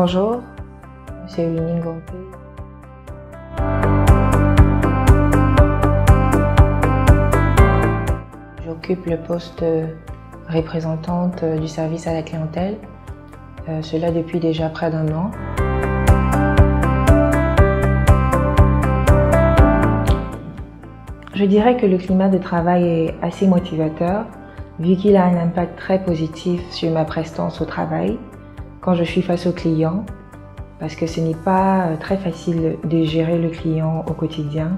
Bonjour, Monsieur Eulini Ngompe. J'occupe le poste de représentante du service à la clientèle, cela depuis déjà près d'1 an. Je dirais que le climat de travail est assez motivateur, vu qu'il a un impact très positif sur ma prestance au travail quand je suis face aux clients, parce que ce n'est pas très facile de gérer le client au quotidien.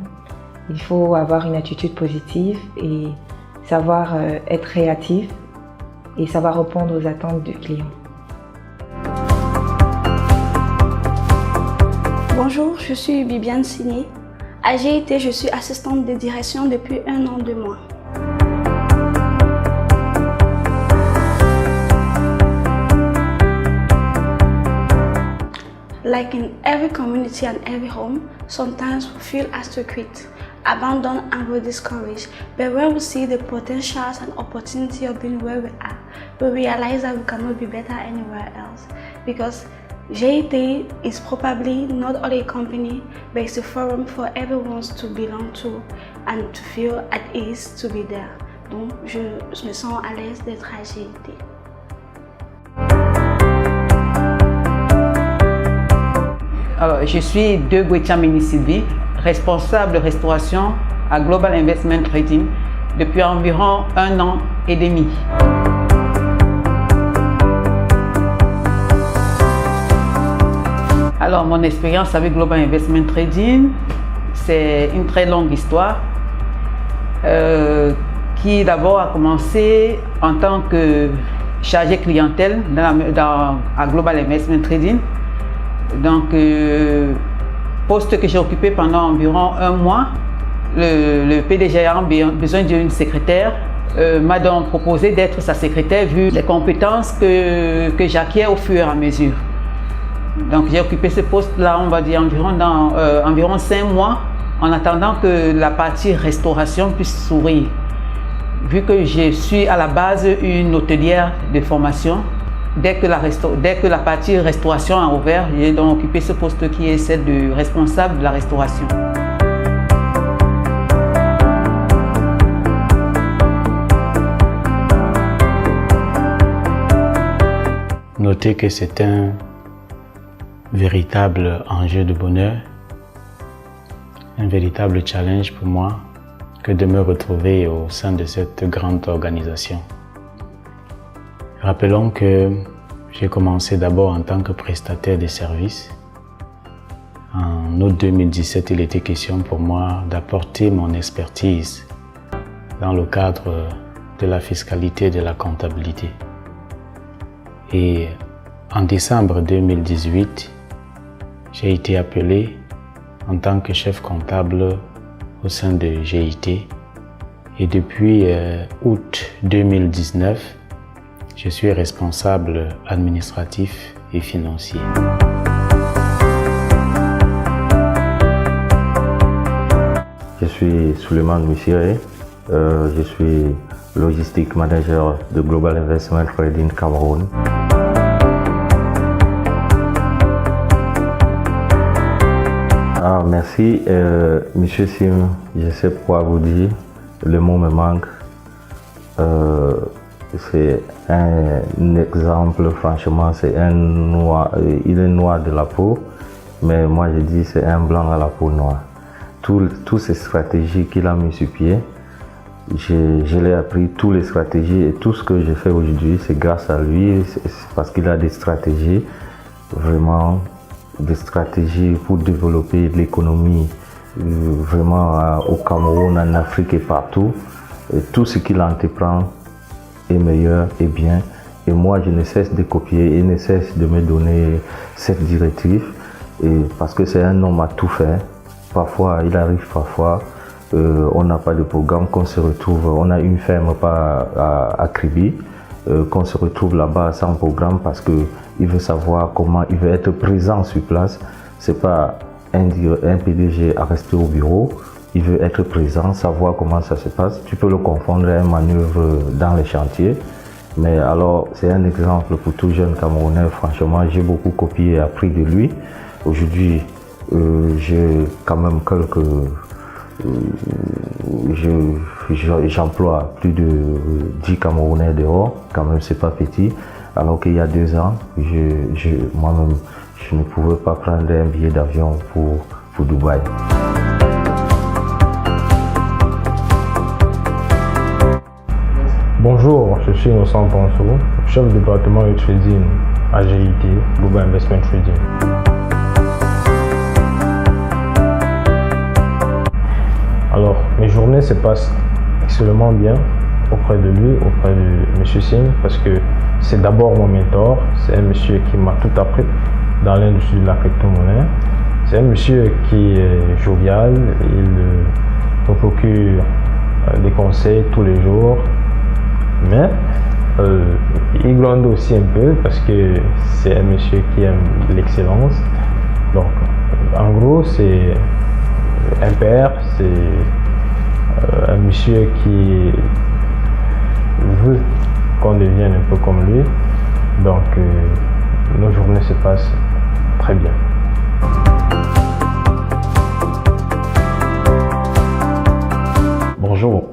Il faut avoir une attitude positive et savoir être créatif et savoir répondre aux attentes du client. Bonjour, je suis Bibiane Signé. À GIT, je suis assistante de direction depuis 1 an, 2 mois. Like in every community and every home, sometimes we feel asked to quit, abandoned and we're discouraged. But when we see the potentials and opportunity of being where we are, we realize that we cannot be better anywhere else. Because GIT is probably not only a company, but it's a forum for everyone to belong to and to feel at ease to be there. Donc, je me sens à l'aise d'être à GIT. Alors, je suis De Guetchamini Sylvie, responsable de restauration à Global Investment Trading depuis environ 1 an et demi. Alors, mon expérience avec Global Investment Trading, c'est une très longue histoire qui d'abord a commencé en tant que chargé clientèle à Global Investment Trading. Donc, poste que j'ai occupé pendant environ 1 mois, le PDG ayant besoin d'une secrétaire m'a donc proposé d'être sa secrétaire vu les compétences que j'acquiers au fur et à mesure. Donc j'ai occupé ce poste-là, on va dire environ 5 mois, en attendant que la partie restauration puisse s'ouvrir. Vu que je suis à la base une hôtelière de formation, dès que la partie restauration a ouvert, j'ai donc occupé ce poste qui est celle de responsable de la restauration. Notez que c'est un véritable enjeu de bonheur, un véritable challenge pour moi que de me retrouver au sein de cette grande organisation. Rappelons que j'ai commencé d'abord en tant que prestataire de services. En août 2017, il était question pour moi d'apporter mon expertise dans le cadre de la fiscalité et de la comptabilité. Et en décembre 2018, j'ai été appelé en tant que chef comptable au sein de GIT. Et depuis août 2019, je suis responsable administratif et financier. Je suis Souleymane Missiré, je suis logistique manager de Global Investment Trading Cameroun. Merci, Monsieur Sim, je sais pourquoi vous dire, le mot me manque. C'est un exemple, franchement, c'est un noir, il est noir de la peau, mais moi je dis c'est un blanc à la peau noire. Toutes ces stratégies qu'il a mis sur pied, je l'ai appris, toutes les stratégies et tout ce que je fais aujourd'hui, c'est grâce à lui, parce qu'il a des stratégies, vraiment des stratégies pour développer l'économie vraiment au Cameroun, en Afrique et partout. Et tout ce qu'il entreprend est meilleur et bien. Et moi, je ne cesse de copier et ne cesse de me donner cette directive. Et parce que c'est un homme à tout faire. Parfois, il arrive on n'a pas de programme, qu'on se retrouve, on a une ferme à Kribi, qu'on se retrouve là-bas sans programme parce qu'il veut savoir comment il veut être présent sur place. C'est pas un PDG à rester au bureau, il veut être présent, savoir comment ça se passe. Tu peux le confondre à une manœuvre dans les chantiers. Mais alors, c'est un exemple pour tout jeune Camerounais. Franchement, j'ai beaucoup copié et appris de lui. Aujourd'hui, j'ai quand même j'emploie plus de 10 Camerounais dehors. Quand même, c'est pas petit. Alors qu'il y a 2 ans, moi-même, je ne pouvais pas prendre un billet d'avion pour Dubaï. Bonjour, je suis Innocent Ponceau, chef du département de trading à GIT, Global Investment Trading. Alors, mes journées se passent extrêmement bien auprès de lui, auprès de M. Singh, parce que c'est d'abord mon mentor, c'est un monsieur qui m'a tout appris dans l'industrie de la crypto-monnaie. C'est un monsieur qui est jovial, il me procure des conseils tous les jours, mais il gronde aussi un peu parce que c'est un monsieur qui aime l'excellence. Donc, en gros, c'est un père, c'est un monsieur qui veut qu'on devienne un peu comme lui. Donc, nos journées se passent très bien. Bonjour,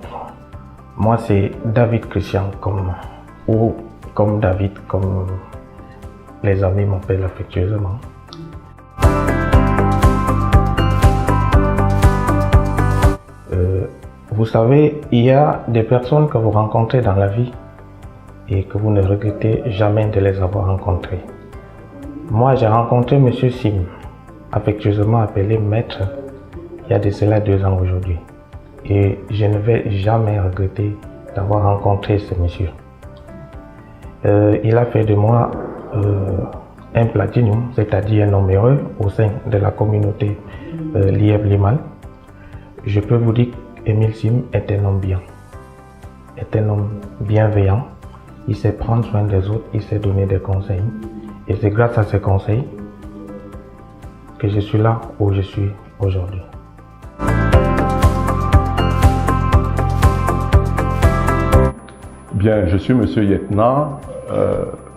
moi c'est David Christian, comme David, comme les amis m'appellent affectueusement. Vous savez, il y a des personnes que vous rencontrez dans la vie et que vous ne regrettez jamais de les avoir rencontrées. Moi, j'ai rencontré M. Sim, affectueusement appelé Maître, il y a de cela 2 ans aujourd'hui. Et je ne vais jamais regretter d'avoir rencontré ce monsieur. Il a fait de moi un platinum, c'est-à-dire un homme heureux au sein de la communauté Lieb Limal. Je peux vous dire qu'Émile Sim est un homme bien, est un homme bienveillant. Il sait prendre soin des autres, il sait donner des conseils. Et c'est grâce à ces conseils que je suis là où je suis aujourd'hui. Bien, je suis M. Yetna,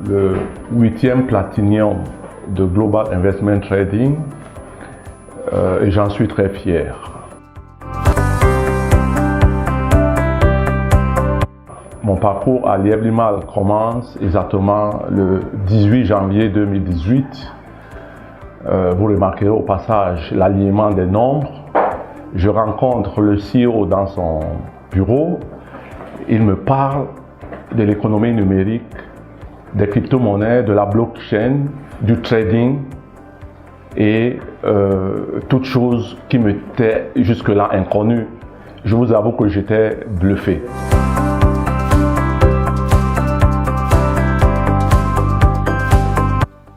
le 8e platinium de Global Investment Trading et j'en suis très fier. Mon parcours à Lieb Limal commence exactement le 18 janvier 2018. Vous remarquerez au passage l'alignement des nombres. Je rencontre le CEO dans son bureau. Il me parle de l'économie numérique, des crypto-monnaies, de la blockchain, du trading et toutes choses qui m'étaient jusque-là inconnues. Je vous avoue que j'étais bluffé.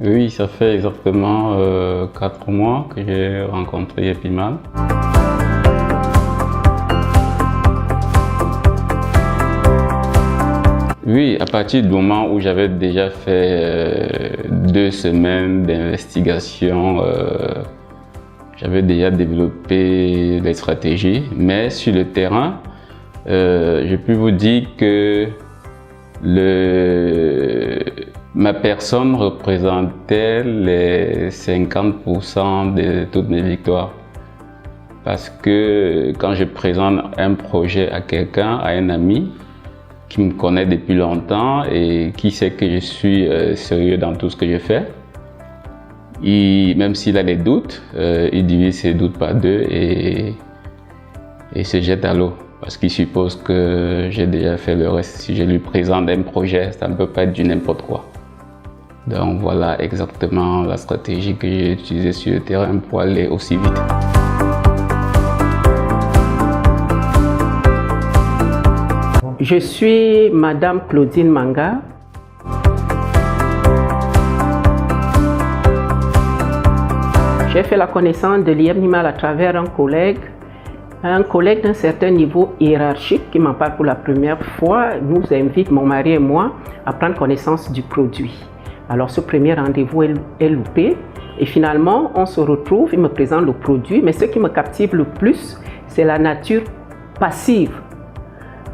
Oui, ça fait exactement 4 mois que j'ai rencontré Lieb Limal. Oui, à partir du moment où j'avais déjà fait 2 semaines d'investigation, j'avais déjà développé des stratégies, mais sur le terrain, je peux vous dire que ma personne représentait les 50% de toutes mes victoires. Parce que quand je présente un projet à quelqu'un, à un ami, qui me connaît depuis longtemps et qui sait que je suis sérieux dans tout ce que je fais, même s'il a des doutes, il divise ses doutes par 2 et se jette à l'eau. Parce qu'il suppose que j'ai déjà fait le reste. Si je lui présente un projet, ça ne peut pas être du n'importe quoi. Donc voilà exactement la stratégie que j'ai utilisée sur le terrain pour aller aussi vite. Je suis Madame Claudine Manga. J'ai fait la connaissance de Lieb Limal à travers un collègue d'un certain niveau hiérarchique qui m'en parle pour la première fois, nous invite, mon mari et moi, à prendre connaissance du produit. Alors ce premier rendez-vous est loupé et finalement on se retrouve, il me présente le produit, mais ce qui me captive le plus, c'est la nature passive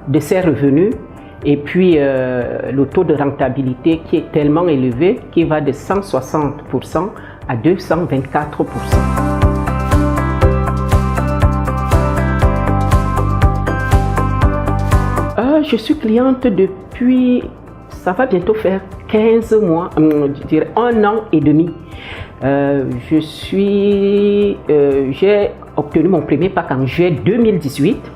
de ses revenus Et puis le taux de rentabilité qui est tellement élevé qui va de 160% à 224%. Je suis cliente depuis, ça va bientôt faire 15 mois, je dirais 1 an et demi. J'ai obtenu mon premier pack en juillet 2018.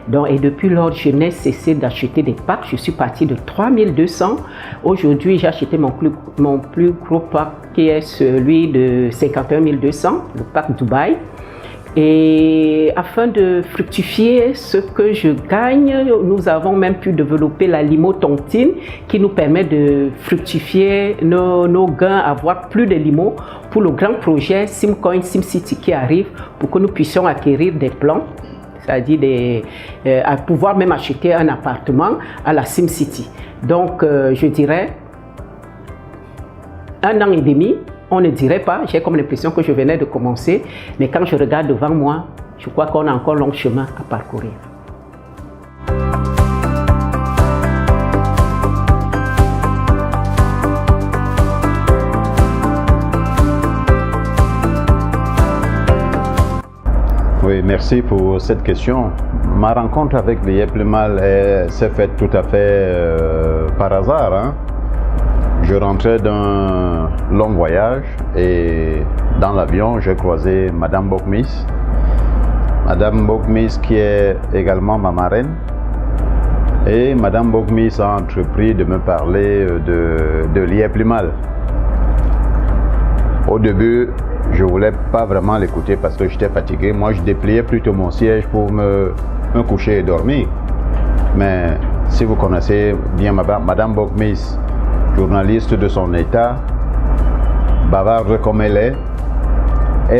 Donc, et depuis lors, je n'ai cessé d'acheter des packs. Je suis partie de 3200. Aujourd'hui, j'ai acheté mon plus gros pack qui est celui de 51 200, le pack Dubaï. Et afin de fructifier ce que je gagne, nous avons même pu développer la limotontine qui nous permet de fructifier nos gains, avoir plus de limo pour le grand projet Simcoin SimCity qui arrive pour que nous puissions acquérir des plans, c'est-à-dire à pouvoir même acheter un appartement à la SimCity. Donc je dirais 1 an et demi. On ne dirait pas, j'ai comme l'impression que je venais de commencer, mais quand je regarde devant moi, je crois qu'on a encore un long chemin à parcourir. Oui, merci pour cette question. Ma rencontre avec les Yeplemal s'est faite tout à fait par hasard, hein. Je rentrais d'un long voyage et dans l'avion, j'ai croisé Madame Bokmis. Madame Bokmis qui est également ma marraine. Et Madame Bokmis a entrepris de me parler de l'Yeplemal. Au début, je ne voulais pas vraiment l'écouter parce que j'étais fatigué. Moi, je dépliais plutôt mon siège pour me coucher et dormir. Mais si vous connaissez bien Madame Bokmis, journaliste de son état, bavarde comme elle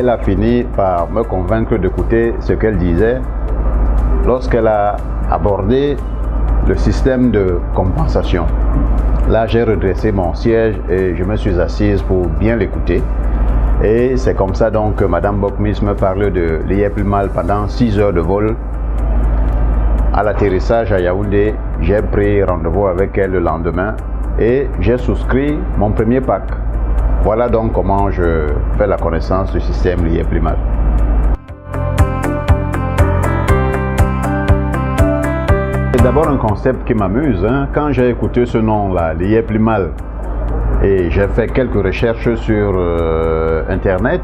a fini par me convaincre d'écouter ce qu'elle disait lorsqu'elle a abordé le système de compensation. Là, j'ai redressé mon siège et je me suis assise pour bien l'écouter. Et c'est comme ça donc que Madame Bokmis me parlait de l'Yeplemal pendant 6 heures de vol. À l'atterrissage à Yaoundé, j'ai pris rendez-vous avec elle le lendemain et j'ai souscrit mon premier pack. Voilà donc comment je fais la connaissance du système Yeplemal. C'est d'abord un concept qui m'amuse, hein. Quand j'ai écouté ce nom-là, Yeplemal, et j'ai fait quelques recherches sur Internet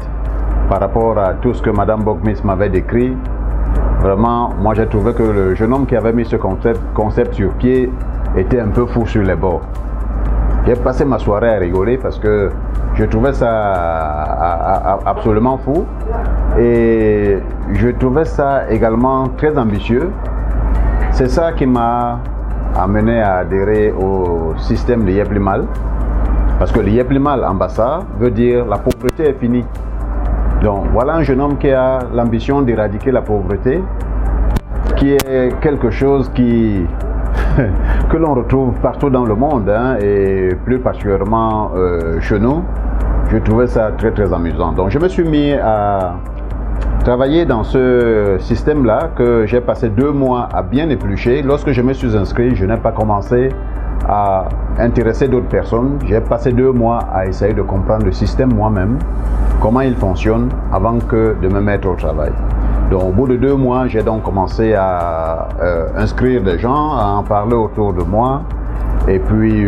par rapport à tout ce que Madame Bokmis m'avait décrit, vraiment, moi j'ai trouvé que le jeune homme qui avait mis ce concept sur pied était un peu fou sur les bords. J'ai passé ma soirée à rigoler parce que je trouvais ça absolument fou et je trouvais ça également très ambitieux. C'est ça qui m'a amené à adhérer au système de Yeplemal parce que le Yeplemal en Bassa veut dire la pauvreté est finie. Donc voilà un jeune homme qui a l'ambition d'éradiquer la pauvreté, qui est quelque chose que l'on retrouve partout dans le monde, hein, et plus particulièrement chez nous. Je trouvais ça très très amusant. Donc je me suis mis à travailler dans ce système-là que j'ai passé 2 mois à bien éplucher. Lorsque je me suis inscrit, je n'ai pas commencé à intéresser d'autres personnes. J'ai passé 2 mois à essayer de comprendre le système moi-même, comment il fonctionne avant que de me mettre au travail. Donc au bout de 2 mois, j'ai donc commencé à inscrire des gens, à en parler autour de moi et puis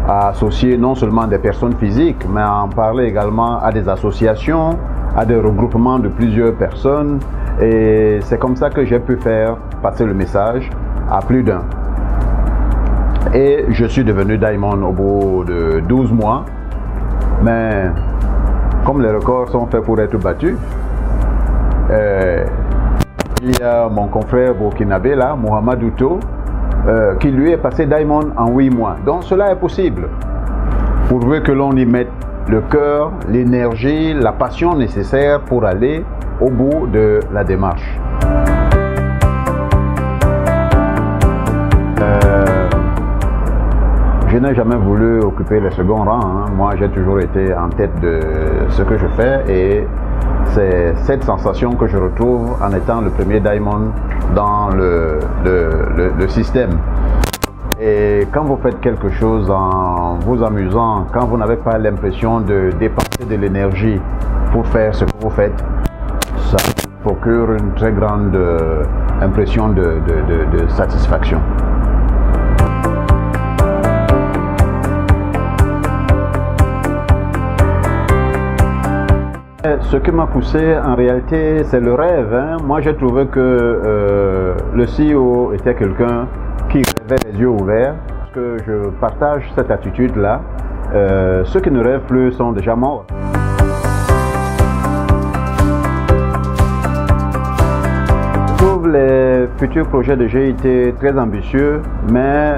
à associer non seulement des personnes physiques, mais à en parler également à des associations, à des regroupements de plusieurs personnes. Et c'est comme ça que j'ai pu faire passer le message à plus d'un. Et je suis devenu Diamond au bout de 12 mois. Mais comme les records sont faits pour être battus, il y a mon confrère burkinabé là, Mohamed Outo, qui lui est passé Diamond en 8 mois. Donc cela est possible, pourvu que l'on y mette le cœur, l'énergie, la passion nécessaire pour aller au bout de la démarche. Je n'ai jamais voulu occuper le second rang, hein. Moi j'ai toujours été en tête de ce que je fais et c'est cette sensation que je retrouve en étant le premier Diamond dans le système. Et quand vous faites quelque chose en vous amusant, quand vous n'avez pas l'impression de dépenser de l'énergie pour faire ce que vous faites, ça procure une très grande impression de satisfaction. Ce qui m'a poussé, en réalité, c'est le rêve. Moi, j'ai trouvé que le CEO était quelqu'un qui rêvait les yeux ouverts. Parce que je partage cette attitude-là. Ceux qui ne rêvent plus sont déjà morts. Je trouve les futurs projets de GIT très ambitieux, mais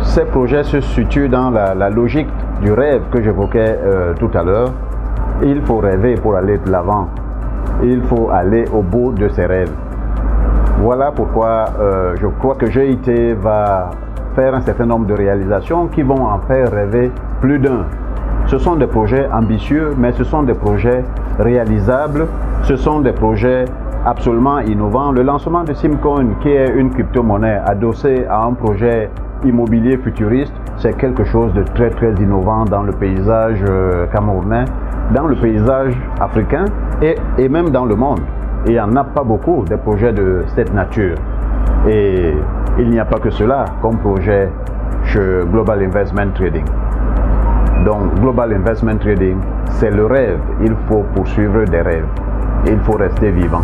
ces projets se situent dans la logique du rêve que j'évoquais tout à l'heure. Il faut rêver pour aller de l'avant. Il faut aller au bout de ses rêves. Voilà pourquoi je crois que GIT va faire un certain nombre de réalisations qui vont en faire rêver plus d'un. Ce sont des projets ambitieux, mais ce sont des projets réalisables. Ce sont des projets absolument innovants. Le lancement de Simcoin, qui est une crypto-monnaie adossée à un projet immobilier futuriste, c'est quelque chose de très très innovant dans le paysage camerounais, dans le paysage africain et même dans le monde. Il n'y en a pas beaucoup de projets de cette nature. Et il n'y a pas que cela comme projet chez Global Investment Trading. Donc Global Investment Trading, c'est le rêve. Il faut poursuivre des rêves. Il faut rester vivant.